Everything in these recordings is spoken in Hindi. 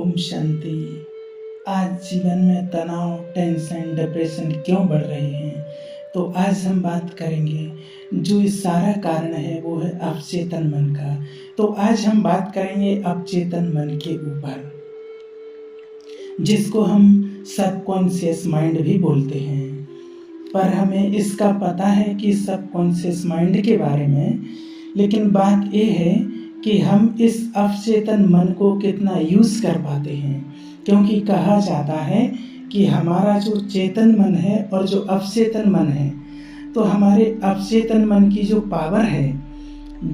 ओम शांति। आज जीवन में तनाव, टेंशन, डिप्रेशन क्यों बढ़ रहे हैं? तो आज हम बात करेंगे जो इस सारा कारण है वो है अवचेतन मन का। तो आज हम बात करेंगे अवचेतन मन के ऊपर, जिसको हम सबकॉन्शियस माइंड भी बोलते हैं। पर हमें इसका पता है कि सबकॉन्शियस माइंड के बारे में, लेकिन बात ये है कि हम इस अवचेतन मन को कितना यूज़ कर पाते हैं। क्योंकि कहा जाता है कि हमारा जो चेतन मन है और जो अवचेतन मन है, तो हमारे अवचेतन मन की जो पावर है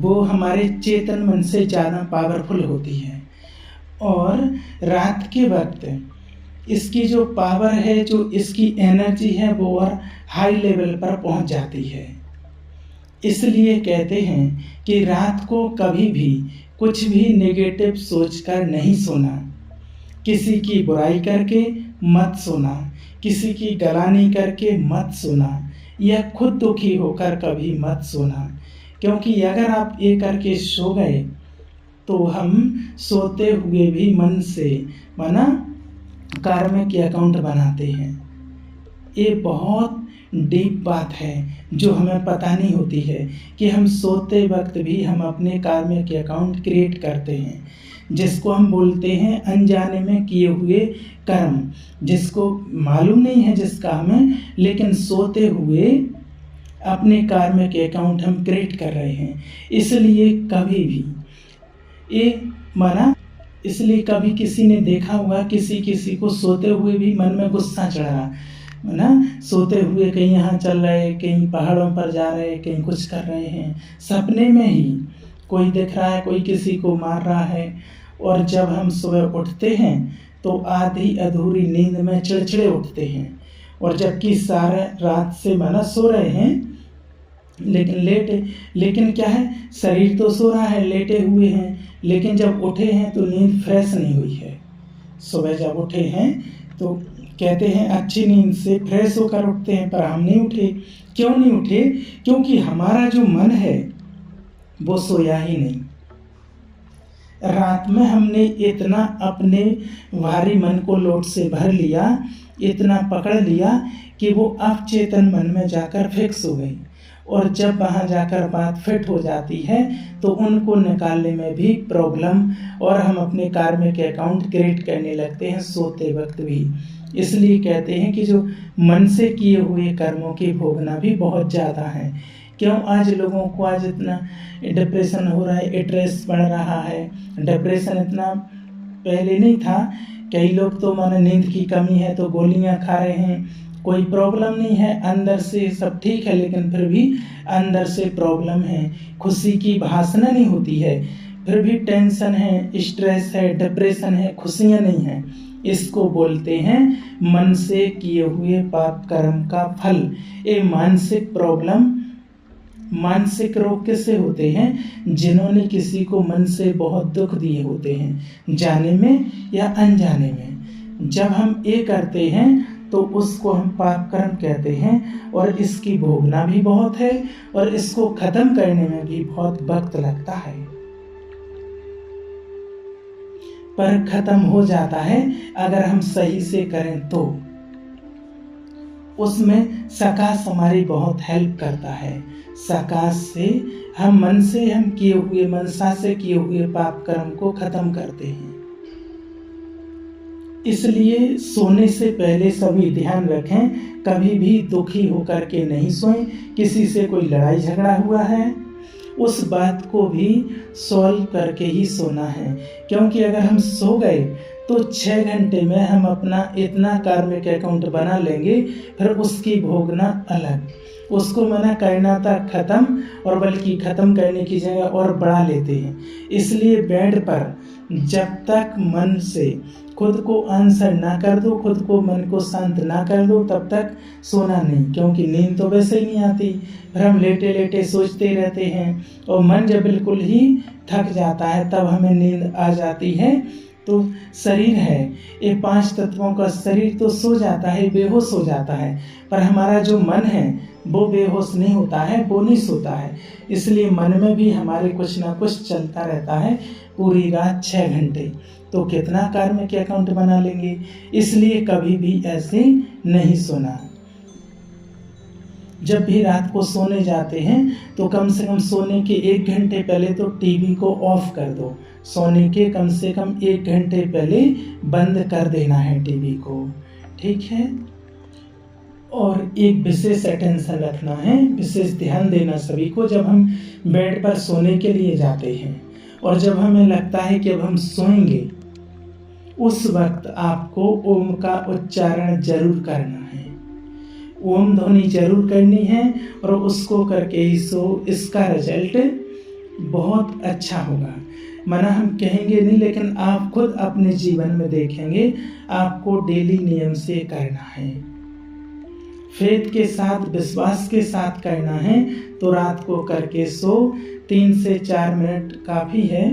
वो हमारे चेतन मन से ज़्यादा पावरफुल होती है। और रात के वक्त इसकी जो पावर है, जो इसकी एनर्जी है, वो और हाई लेवल पर पहुंच जाती है। इसलिए कहते हैं कि रात को कभी भी कुछ भी नेगेटिव सोचकर नहीं सोना, किसी की बुराई करके मत सोना, किसी की गलानी करके मत सोना, या खुद दुखी होकर कभी मत सोना। क्योंकि अगर आप ये करके सो गए तो हम सोते हुए भी मन से माना कार्मिक अकाउंट बनाते हैं। ये बहुत डीप बात है जो हमें पता नहीं होती है कि हम सोते वक्त भी हम अपने कार्मिक अकाउंट क्रिएट करते हैं, जिसको हम बोलते हैं अनजाने में किए हुए कर्म, जिसको मालूम नहीं है जिसका हमें, लेकिन सोते हुए अपने कार्मिक अकाउंट हम क्रिएट कर रहे हैं। इसलिए कभी भी ये माना, इसलिए कभी किसी ने देखा होगा किसी को सोते हुए भी मन में गुस्सा चढ़ा ना, सोते हुए कहीं यहाँ चल रहे, कहीं पहाड़ों पर जा रहे, कहीं कुछ कर रहे हैं, सपने में ही कोई दिख रहा है, कोई किसी को मार रहा है। और जब हम सुबह उठते हैं तो आधी अधूरी नींद में चिड़चिड़े उठते हैं, और जबकि सारा रात से माना सो रहे हैं, लेकिन क्या है, शरीर तो सो रहा है, लेटे हुए हैं, लेकिन जब उठे हैं तो नींद फ्रेश नहीं हुई है। सुबह जब उठे हैं तो कहते हैं अच्छी नींद से फ्रेश होकर उठते हैं, पर हम नहीं उठे। क्यों नहीं उठे? क्योंकि हमारा जो मन है वो सोया ही नहीं। रात में हमने इतना अपने भारी मन को लोड से भर लिया, इतना पकड़ लिया कि वो अवचेतन मन में जाकर फिक्स हो गई। और जब वहाँ जाकर बात फिट हो जाती है तो उनको निकालने में भी प्रॉब्लम, और हम अपने कार्मिक अकाउंट क्रिएट करने लगते हैं सोते वक्त भी। इसलिए कहते हैं कि जो मन से किए हुए कर्मों की भोगना भी बहुत ज़्यादा है। क्यों आज लोगों को आज इतना डिप्रेशन हो रहा है, स्ट्रेस बढ़ रहा है। डिप्रेशन इतना पहले नहीं था। कई लोग तो माने नींद की कमी है तो गोलियां खा रहे हैं, कोई प्रॉब्लम नहीं है, अंदर से सब ठीक है, लेकिन फिर भी अंदर से प्रॉब्लम है। खुशी की भाषणा नहीं होती है, फिर भी टेंशन है, स्ट्रेस है, डिप्रेशन है, खुशियाँ नहीं हैं। इसको बोलते हैं मन से किए हुए पाप कर्म का फल। ये मानसिक प्रॉब्लम, मानसिक रोग किससे होते हैं? जिन्होंने किसी को मन से बहुत दुख दिए होते हैं, जाने में या अनजाने में। जब हम ये करते हैं तो उसको हम पाप कर्म कहते हैं, और इसकी भोगना भी बहुत है, और इसको खत्म करने में भी बहुत वक्त लगता है। पर खत्म हो जाता है अगर हम सही से करें तो। उसमें सकाश हमारी बहुत हेल्प करता है। सकाश से हम मन से हम किए हुए, मनसा से किए हुए पाप कर्म को खत्म करते हैं। इसलिए सोने से पहले सभी ध्यान रखें, कभी भी दुखी होकर के नहीं सोएं। किसी से कोई लड़ाई झगड़ा हुआ है, उस बात को भी सॉल्व करके ही सोना है। क्योंकि अगर हम सो गए तो 6 घंटे में हम अपना इतना कार्मिक अकाउंट बना लेंगे, फिर उसकी भोगना अलग। उसको मना करना था खत्म, और बल्कि खत्म करने की जगह और बढ़ा लेते हैं। इसलिए बेड पर जब तक मन से खुद को आंसर ना कर दो, खुद को मन को शांत ना कर दो, तब तक सोना नहीं। क्योंकि नींद तो वैसे ही नहीं आती, फिर हम लेटे लेटे सोचते रहते हैं, और मन जब बिल्कुल ही थक जाता है तब हमें नींद आ जाती है। तो शरीर है, ये 5 तत्वों का शरीर तो सो जाता है, बेहोश हो जाता है, पर हमारा जो मन है वो बेहोश नहीं होता है, वो नहीं सोता है। इसलिए मन में भी हमारे कुछ ना कुछ चलता रहता है पूरी रात 6 घंटे। तो कितना कार्मिक अकाउंट बना लेंगे। इसलिए कभी भी ऐसे नहीं सोना। जब भी रात को सोने जाते हैं तो कम से कम सोने के 1 घंटे पहले तो टीवी को ऑफ कर दो। सोने के कम से कम 1 घंटे पहले बंद कर देना है टीवी को, ठीक है। और एक विशेष अटेंशन रखना है, विशेष ध्यान देना सभी को। जब हम बेड पर सोने के लिए जाते हैं और जब हमें लगता है कि अब हम सोएंगे, उस वक्त आपको ओम का उच्चारण जरूर करना है। ओम ध्वनि जरूर करनी है और उसको करके ही सो, इसका रिजल्ट बहुत अच्छा होगा। मना हम कहेंगे नहीं, लेकिन आप खुद अपने जीवन में देखेंगे, आपको डेली नियम से करना है, फेथ के साथ, विश्वास के साथ करना है। तो रात को करके सो, 3 से 4 मिनट काफ़ी है।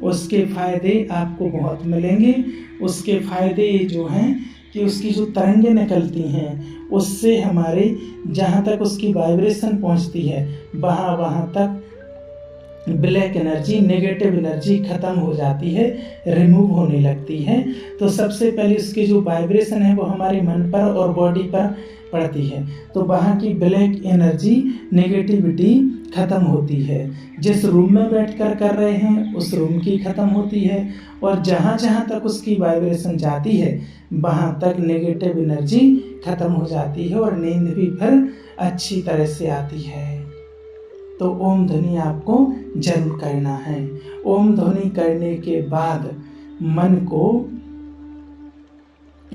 उसके फायदे आपको बहुत मिलेंगे। उसके फायदे जो हैं कि उसकी जो तरंगें निकलती हैं, उससे हमारे जहाँ तक उसकी वाइब्रेशन पहुँचती है, वहाँ तक ब्लैक एनर्जी, नेगेटिव एनर्जी खत्म हो जाती है, रिमूव होने लगती है। तो सबसे पहले उसकी जो वाइब्रेशन है वो हमारे मन पर और बॉडी पर पड़ती है, तो वहाँ की ब्लैक एनर्जी, नेगेटिविटी खत्म होती है। जिस रूम में बैठकर कर रहे हैं उस रूम की खत्म होती है, और जहाँ जहाँ तक उसकी वाइब्रेशन जाती है वहाँ तक नेगेटिव एनर्जी खत्म हो जाती है और नींद भी फिर अच्छी तरह से आती है। तो ओम ध्वनि आपको जरूर करना है। ओम ध्वनि करने के बाद मन को,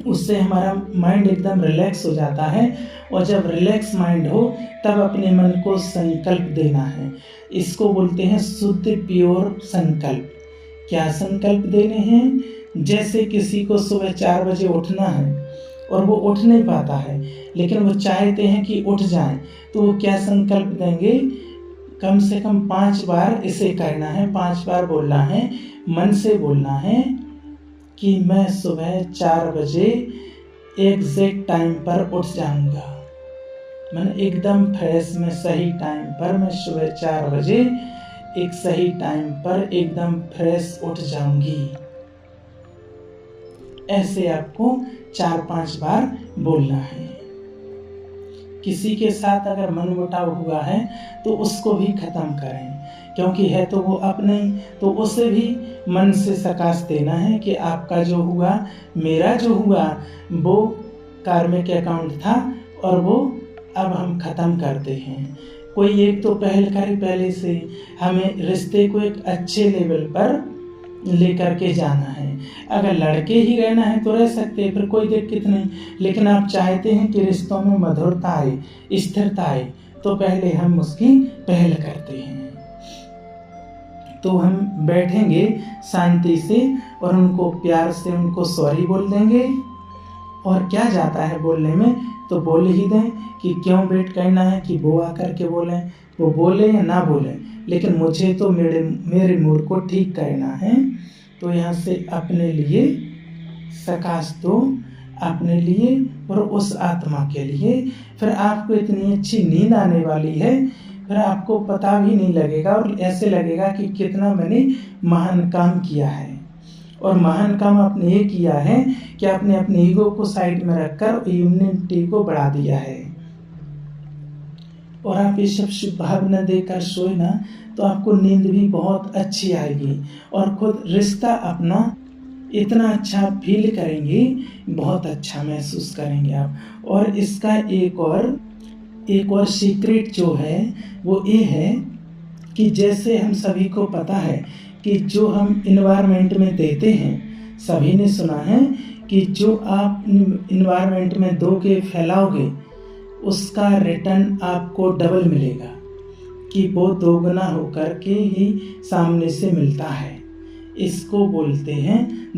उससे हमारा माइंड एकदम रिलैक्स हो जाता है, और जब रिलैक्स माइंड हो तब अपने मन को संकल्प देना है। इसको बोलते हैं शुद्ध प्योर संकल्प। क्या संकल्प देने हैं? जैसे किसी को सुबह 4 बजे उठना है और वो उठ नहीं पाता है, लेकिन वो चाहते हैं कि उठ जाएं, तो वो क्या संकल्प देंगे? कम से कम 5 बार इसे करना है, 5 बार बोलना है, मन से बोलना है कि मैं सुबह 4 बजे एग्जैक्ट टाइम पर उठ जाऊंगा। मैंने एकदम फ्रेश में सही टाइम पर, मैं सुबह 4 बजे एक सही टाइम पर एकदम फ्रेश उठ जाऊंगी। ऐसे आपको 4-5 बार बोलना है। किसी के साथ अगर मनमुटाव हुआ है तो उसको भी खत्म करें, क्योंकि है तो वो अपने, तो उसे भी मन से सकाश देना है कि आपका जो हुआ, मेरा जो हुआ वो कार्मिक अकाउंट था और वो अब हम ख़त्म करते हैं। कोई एक तो पहल करे पहले से, हमें रिश्ते को एक अच्छे लेवल पर लेकर के जाना है। अगर लड़के ही रहना है तो रह सकते हैं, फिर कोई दिक्कत नहीं, लेकिन आप चाहते हैं कि रिश्तों में मधुरता आए, स्थिरता आए, तो पहले हम उसकी पहल करते हैं। तो हम बैठेंगे शांति से और उनको प्यार से उनको सॉरी बोल देंगे। और क्या जाता है बोलने में, तो बोल ही दें कि क्यों वेट करना है कि वो आकर के बोलें, वो बोले या ना बोले, लेकिन मुझे तो मेरे मूड को ठीक करना है। तो यहाँ से अपने लिए सकाश दो, अपने लिए और उस आत्मा के लिए। फिर आपको इतनी अच्छी नींद आने वाली है, फिर आपको पता भी नहीं लगेगा और ऐसे लगेगा कि कितना मैंने महान काम किया है। और महान काम आपने ये किया है कि आपने अपने ईगो को साइड में रखकर इम्यूनिटी को बढ़ा दिया है। और आप ये सब शुभ भावना देकर सोए ना, तो आपको नींद भी बहुत अच्छी आएगी और खुद रिश्ता अपना इतना अच्छा फील करेंगे, बहुत अच्छा महसूस करेंगे आप। और इसका एक और सीक्रेट जो है वो ये है कि जैसे हम सभी को पता है कि जो हम इन्वायरमेंट में देते हैं, सभी ने सुना है कि जो आप इन्वायरमेंट में दोगे, फैलाओगे, उसका रिटर्न आपको डबल मिलेगा, कि वो दोगुना होकर के ही सामने से मिलता है। इसको बोलते हैं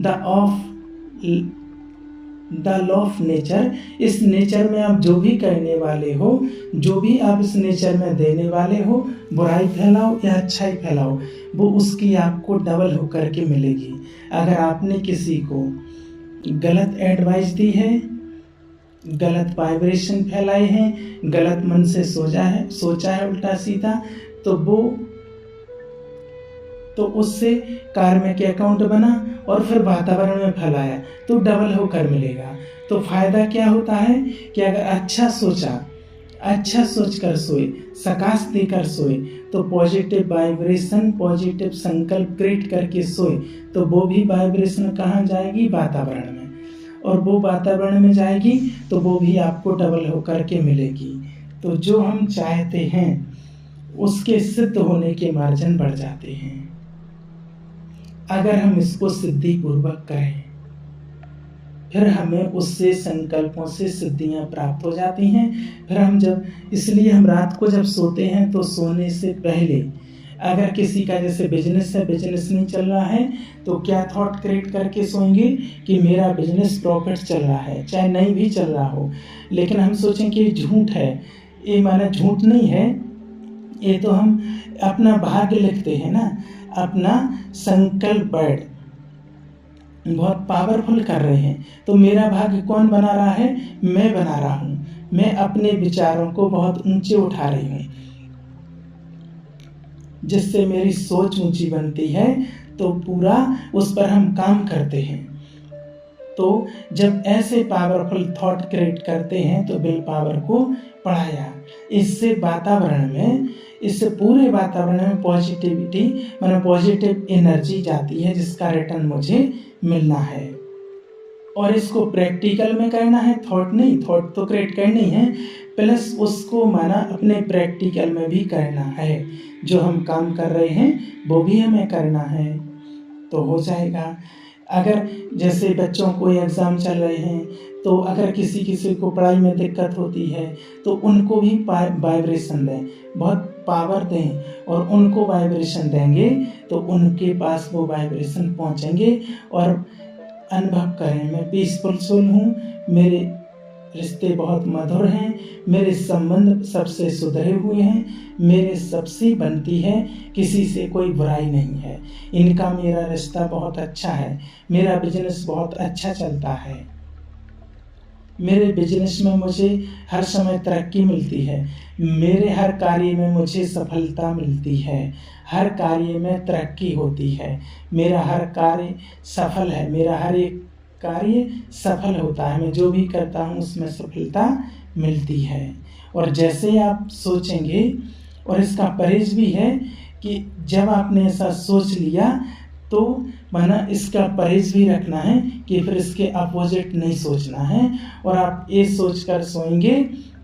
द लॉ ऑफ नेचर। इस नेचर में आप जो भी करने वाले हो, जो भी आप इस नेचर में देने वाले हो, बुराई फैलाओ या अच्छाई फैलाओ, वो उसकी आपको डबल होकर के मिलेगी। अगर आपने किसी को गलत एडवाइस दी है, गलत वाइब्रेशन फैलाए हैं, गलत मन से सोचा है उल्टा सीधा, तो वो तो उससे कार्मिक अकाउंट बना और फिर वातावरण में फैलाया तो डबल होकर मिलेगा। तो फायदा क्या होता है कि अगर अच्छा सोचा, अच्छा सोचकर सोए, सकाश देकर सोए, तो पॉजिटिव वाइब्रेशन, पॉजिटिव संकल्प क्रिएट करके सोए, तो वो भी वाइब्रेशन कहाँ जाएगी? वातावरण में, और वो वातावरण में जाएगी तो वो भी आपको डबल होकर के मिलेगी। तो जो हम चाहते हैं उसके सिद्ध होने के मार्जिन बढ़ जाते हैं अगर हम इसको सिद्धि पूर्वक करें। फिर हमें उससे संकल्पों से सिद्धियां प्राप्त हो जाती हैं। फिर हम जब, इसलिए हम रात को जब सोते हैं तो सोने से पहले अगर किसी का जैसे बिजनेस है, बिजनेस नहीं चल रहा है, तो क्या थॉट क्रिएट करके सोएंगे कि मेरा बिजनेस प्रॉफिट चल रहा है, चाहे नहीं भी चल रहा हो। लेकिन हम सोचें कि ये झूठ है, ये माना झूठ नहीं है, ये तो हम अपना भाग्य लिखते हैं ना, अपना संकल्प वर्ड बहुत पावरफुल कर रहे हैं। तो मेरा भाग्य कौन बना रहा है? मैं बना रहा हूँ। मैं अपने विचारों को बहुत ऊंचे उठा रही हूँ, जिससे मेरी सोच ऊंची बनती है, तो पूरा उस पर हम काम करते हैं। तो जब ऐसे पावरफुल थॉट क्रिएट करते हैं तो विल पावर को बढ़ाया, इससे वातावरण में, इससे पूरे वातावरण में पॉजिटिविटी, मतलब पॉजिटिव एनर्जी जाती है, जिसका रिटर्न मुझे मिलना है। और इसको प्रैक्टिकल में करना है, थॉट नहीं, थॉट तो क्रिएट करनी है, प्लस उसको माना अपने प्रैक्टिकल में भी करना है। जो हम काम कर रहे हैं वो भी हमें करना है, तो हो जाएगा। अगर जैसे बच्चों को एग्ज़ाम चल रहे हैं, तो अगर किसी को पढ़ाई में दिक्कत होती है तो उनको भी वाइब्रेशन दें, बहुत पावर दें, और उनको वाइब्रेशन देंगे तो उनके पास वो वाइब्रेशन पहुंचेंगे और अनुभव करें, मैं पीसफुल सोल हूँ, मेरे रिश्ते बहुत मधुर हैं, मेरे संबंध सबसे सुधरे हुए हैं, मेरे सबसे बनती है, किसी से कोई बुराई नहीं है, इनका मेरा रिश्ता बहुत अच्छा है, मेरा बिजनेस बहुत अच्छा चलता है, मेरे बिजनेस में मुझे हर समय तरक्की मिलती है, मेरे हर कार्य में मुझे सफलता मिलती है, हर कार्य में तरक्की होती है, मेरा हर कार्य सफल है, मेरा हर एक कार्य सफल होता है, मैं जो भी करता हूँ उसमें सफलता मिलती है। और जैसे आप सोचेंगे, और इसका परहेज भी है कि जब आपने ऐसा सोच लिया तो माना इसका परहेज भी रखना है कि फिर इसके अपोजिट नहीं सोचना है। और आप ये सोचकर सोएंगे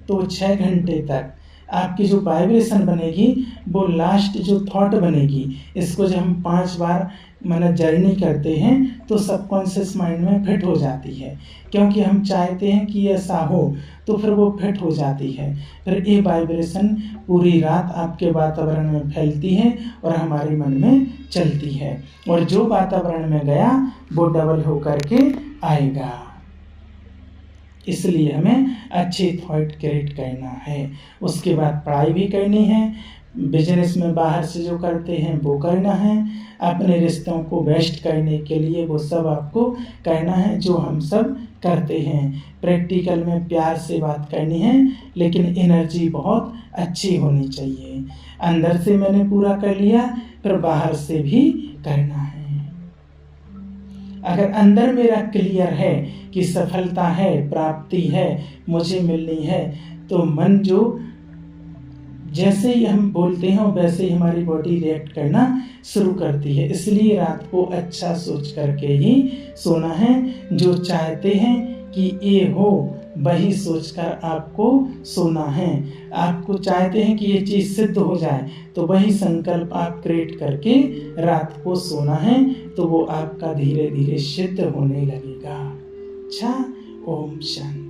तो 6 घंटे तक आपकी जो वाइब्रेशन बनेगी वो लास्ट जो थॉट बनेगी, इसको जब हम 5 बार माना जर्नी करते हैं तो सबकॉन्शियस माइंड में फिट हो जाती है, क्योंकि हम चाहते हैं कि ऐसा हो, तो फिर वो फिट हो जाती है। फिर ये वाइब्रेशन पूरी रात आपके वातावरण में फैलती है और हमारे मन में चलती है, और जो वातावरण में गया वो डबल होकर के आएगा। इसलिए हमें अच्छी थॉट क्रिएट करना है। उसके बाद पढ़ाई भी करनी है, बिजनेस में बाहर से जो करते हैं वो करना है, अपने रिश्तों को बेस्ट करने के लिए वो सब आपको करना है जो हम सब करते हैं। प्रैक्टिकल में प्यार से बात करनी है, लेकिन एनर्जी बहुत अच्छी होनी चाहिए। अंदर से मैंने पूरा कर लिया, फिर बाहर से भी करना है। अगर अंदर मेरा क्लियर है कि सफलता है, प्राप्ति है, मुझे मिलनी है, तो मन जो जैसे ही हम बोलते हैं वैसे ही हमारी बॉडी रिएक्ट करना शुरू करती है। इसलिए रात को अच्छा सोच करके ही सोना है। जो चाहते हैं कि ये हो वही सोचकर आपको सोना है। आपको चाहते हैं कि ये चीज़ सिद्ध हो जाए, तो वही संकल्प आप क्रिएट करके रात को सोना है, तो वो आपका धीरे धीरे सिद्ध होने लगेगा। अच्छा, ओम शांति।